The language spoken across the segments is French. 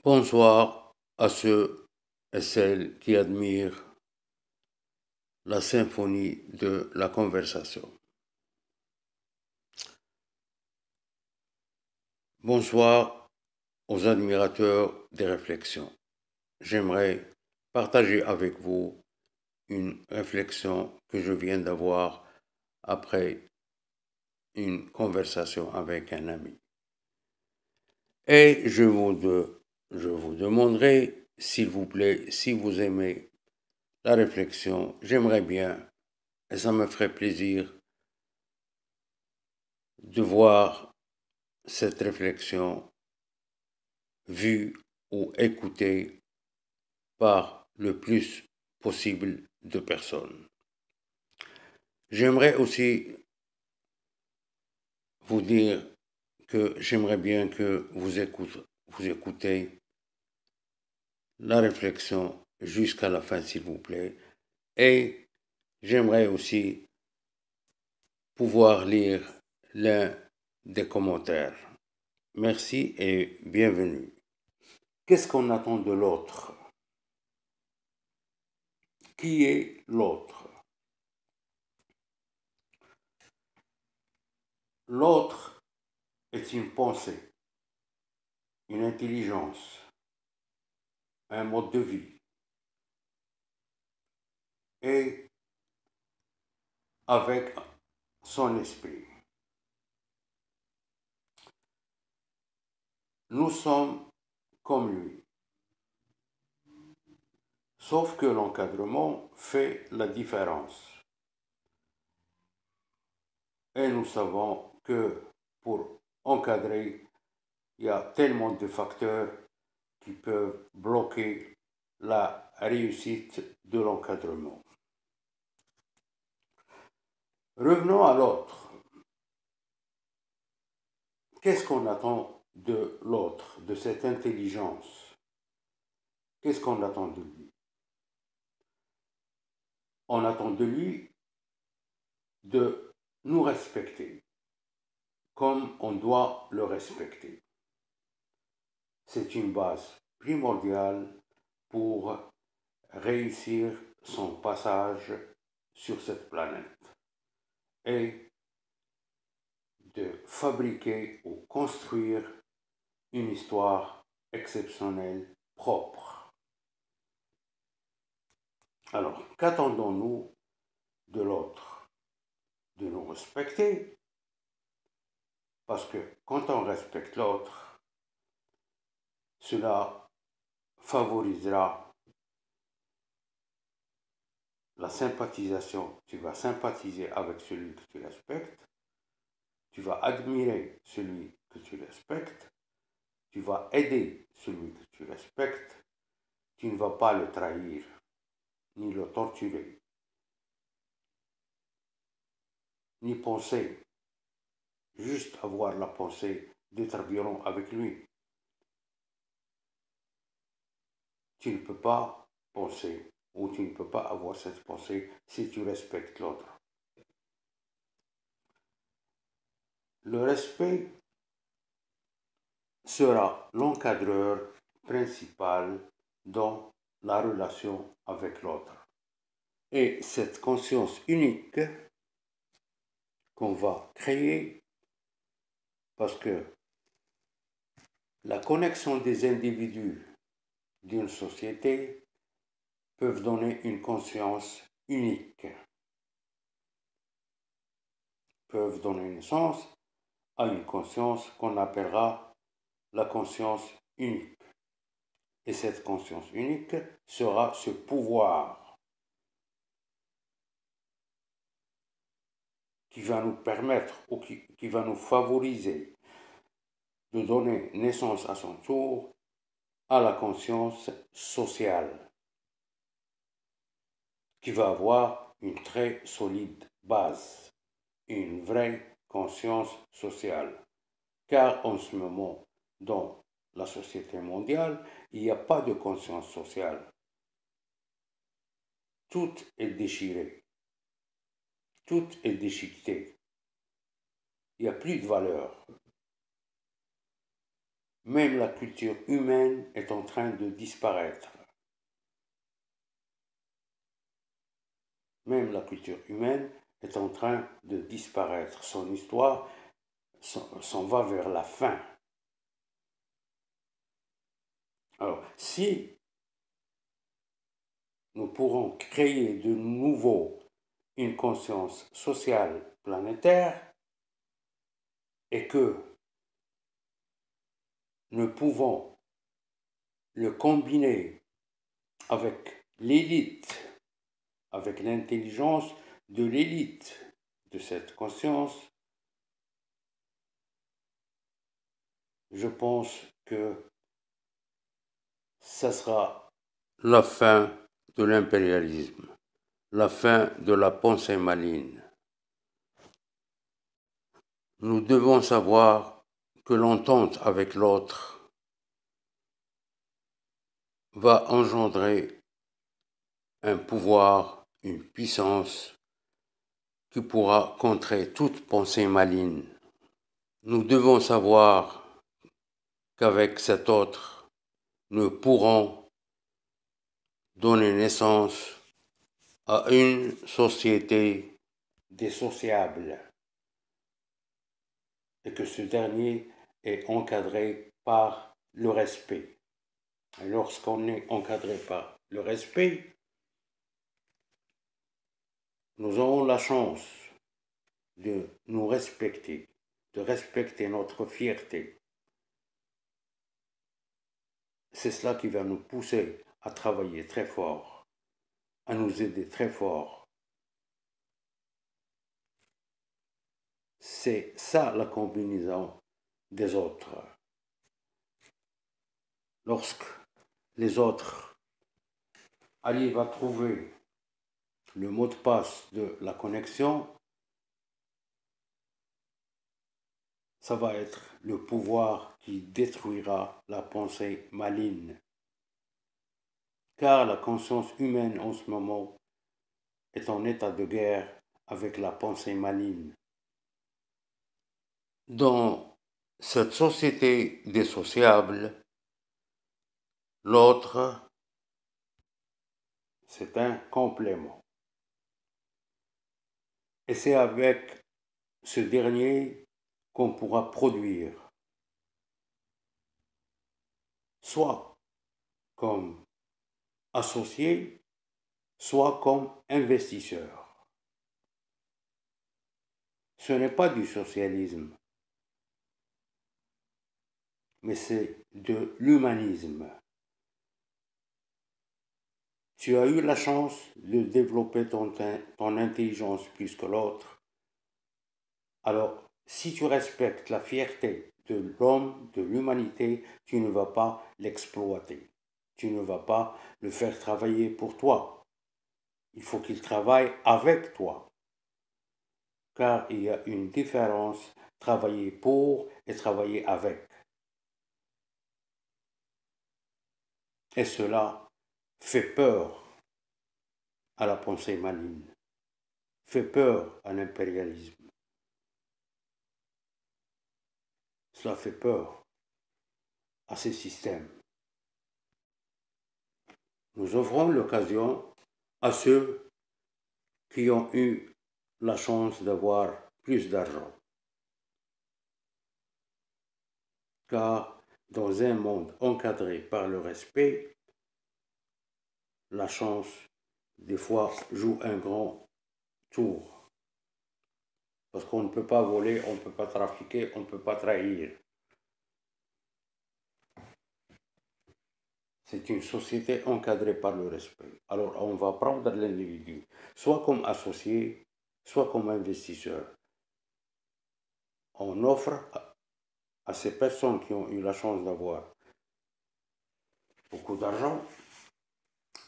Bonsoir à ceux et celles qui admirent la symphonie de la conversation. Bonsoir aux admirateurs des réflexions. J'aimerais partager avec vous une réflexion que je viens d'avoir après une conversation avec un ami. Et je vous demanderai, s'il vous plaît, si vous aimez la réflexion, j'aimerais bien, et ça me ferait plaisir, de voir cette réflexion vue ou écoutée par le plus possible de personnes. J'aimerais aussi vous dire que j'aimerais bien que vous écoutez la réflexion jusqu'à la fin, s'il vous plaît. Et j'aimerais aussi pouvoir lire l'un des commentaires. Merci et bienvenue. Qu'est-ce qu'on attend de l'autre? Qui est l'autre? L'autre est une pensée, une intelligence, un mode de vie. Et avec son esprit. Nous sommes comme lui. Sauf que l'encadrement fait la différence. Et nous savons que pour encadrer, il y a tellement de facteurs qui peuvent bloquer la réussite de l'encadrement. Revenons à l'autre. Qu'est-ce qu'on attend de l'autre, de cette intelligence? Qu'est-ce qu'on attend de lui? On attend de lui de nous respecter comme on doit le respecter. C'est une base primordiale pour réussir son passage sur cette planète et de fabriquer ou construire une histoire exceptionnelle, propre. Alors, qu'attendons-nous de l'autre? De nous respecter, parce que quand on respecte l'autre, cela favorisera la sympathisation. Tu vas sympathiser avec celui que tu respectes, tu vas admirer celui que tu respectes, tu vas aider celui que tu respectes, tu ne vas pas le trahir, ni le torturer, ni penser, juste avoir la pensée d'être violent avec lui. Tu ne peux pas penser ou tu ne peux pas avoir cette pensée si tu respectes l'autre. Le respect sera l'encadreur principal dans la relation avec l'autre. Et cette conscience unique qu'on va créer, parce que la connexion des individus d'une société peuvent donner une conscience unique, peuvent donner naissance à une conscience qu'on appellera la conscience unique. Et cette conscience unique sera ce pouvoir qui va nous permettre ou qui va nous favoriser de donner naissance à son tour à la conscience sociale, qui va avoir une très solide base, une vraie conscience sociale. Car en ce moment, dans la société mondiale, il n'y a pas de conscience sociale. Tout est déchiré, tout est déchiqueté. Il n'y a plus de valeur. Même la culture humaine est en train de disparaître. Même la culture humaine est en train de disparaître. Son histoire s'en va vers la fin. Alors, si nous pourrons créer de nouveau une conscience sociale planétaire et que nous pouvons le combiner avec l'élite, avec l'intelligence de l'élite de cette conscience, je pense que ça sera la fin de l'impérialisme, la fin de la pensée maligne. Nous devons savoir que l'entente avec l'autre va engendrer un pouvoir, une puissance qui pourra contrer toute pensée maligne. Nous devons savoir qu'avec cet autre, nous pourrons donner naissance à une société dissociable et que ce dernier est encadré par le respect. Et lorsqu'on est encadré par le respect, nous aurons la chance de nous respecter, de respecter notre fierté. C'est cela qui va nous pousser à travailler très fort, à nous aider très fort. C'est ça la combinaison des autres. Lorsque les autres arrivent à trouver le mot de passe de la connexion, ça va être le pouvoir qui détruira la pensée maligne. Car la conscience humaine en ce moment est en état de guerre avec la pensée maligne. Dans cette société dissociable, l'autre, c'est un complément. Et c'est avec ce dernier qu'on pourra produire, soit comme associé, soit comme investisseur. Ce n'est pas du socialisme, mais c'est de l'humanisme. Tu as eu la chance de développer ton intelligence plus que l'autre. Alors, si tu respectes la fierté de l'homme, de l'humanité, tu ne vas pas l'exploiter. Tu ne vas pas le faire travailler pour toi. Il faut qu'il travaille avec toi. Car il y a une différence, travailler pour et travailler avec. Et cela fait peur à la pensée maligne, fait peur à l'impérialisme. Cela fait peur à ces systèmes. Nous offrons l'occasion à ceux qui ont eu la chance d'avoir plus d'argent. Car dans un monde encadré par le respect, la chance, des fois, joue un grand tour. Parce qu'on ne peut pas voler, on ne peut pas trafiquer, on ne peut pas trahir. C'est une société encadrée par le respect. Alors on va prendre l'individu, soit comme associé, soit comme investisseur. On offre à ces personnes qui ont eu la chance d'avoir beaucoup d'argent,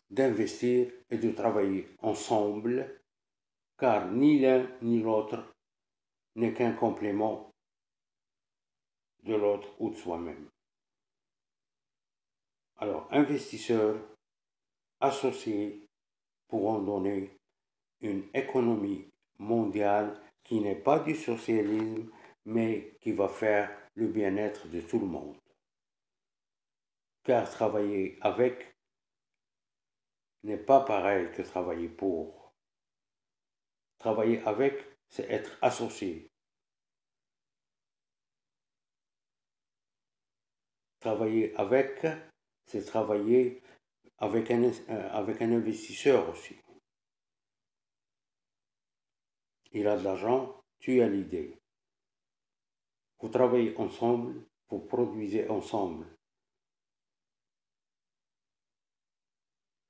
d'investir et de travailler ensemble, car ni l'un ni l'autre n'est qu'un complément de l'autre ou de soi-même. Alors, investisseurs, associés pourront donner une économie mondiale qui n'est pas du socialisme, mais qui va faire le bien-être de tout le monde. car travailler avec n'est pas pareil que travailler pour. Travailler avec, c'est être associé. Travailler avec, c'est travailler avec un investisseur aussi. Il a de l'argent, tu as l'idée. Vous travaillez ensemble, vous produisez ensemble.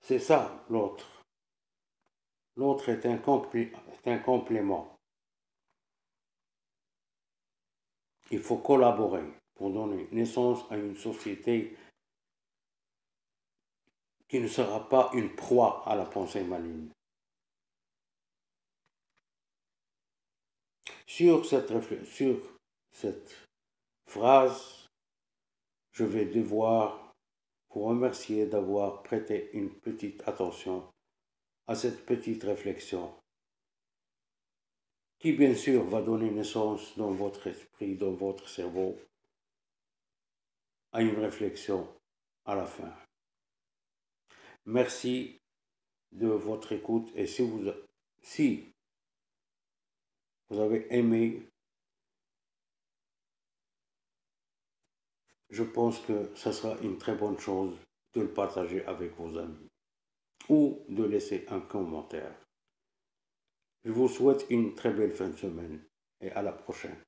C'est ça l'autre. L'autre est un complément. Il faut collaborer pour donner naissance à une société qui ne sera pas une proie à la pensée maligne. Sur cette phrase, je vais devoir vous remercier d'avoir prêté une petite attention à cette petite réflexion qui bien sûr va donner naissance dans votre esprit, dans votre cerveau, à une réflexion à la fin. Merci de votre écoute et si vous avez aimé, je pense que ce sera une très bonne chose de le partager avec vos amis ou de laisser un commentaire. Je vous souhaite une très belle fin de semaine et à la prochaine.